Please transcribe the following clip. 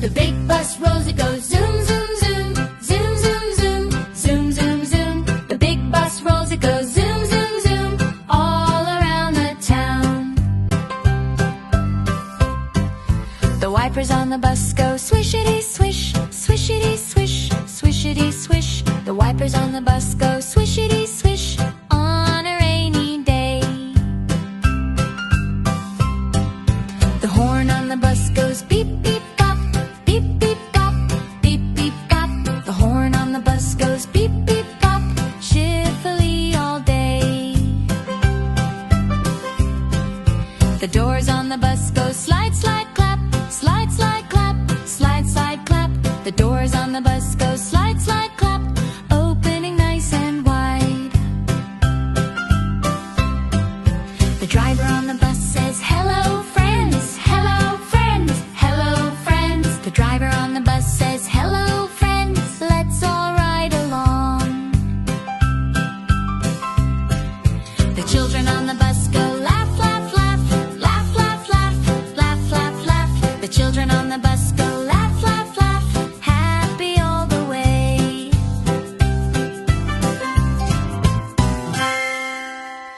The big bus rolls, it goes zoom, zoom, zoom, zoom, zoom, zoom, zoom, zoom, zoom. The big bus rolls, it goes zoom, zoom, zoom, all around the town. The wipers on the bus go swishity swish, swishity swish, swishity swish. The wipers on the bus go swishity swish on a rainy day. The horn on the bus goes beep, beep, bop, beep, beep, bop, beep, beep, bop. The horn on the bus goes beep, beep, bop, cheerfully all day. The doors on the bus go slide, slide, clap, slide, slide, clap, slide, slide, clap. The doors on the bus go slide, slide, clap, opening nice and wide. The driver on the bus says, hello, friends, hello, friends, hello, friends. The driver on the bus says, hello, friends, let's all ride along. The children on the bus go laugh, laugh, laugh, laugh, laugh, laugh, laugh, laugh, laugh. The children on the bus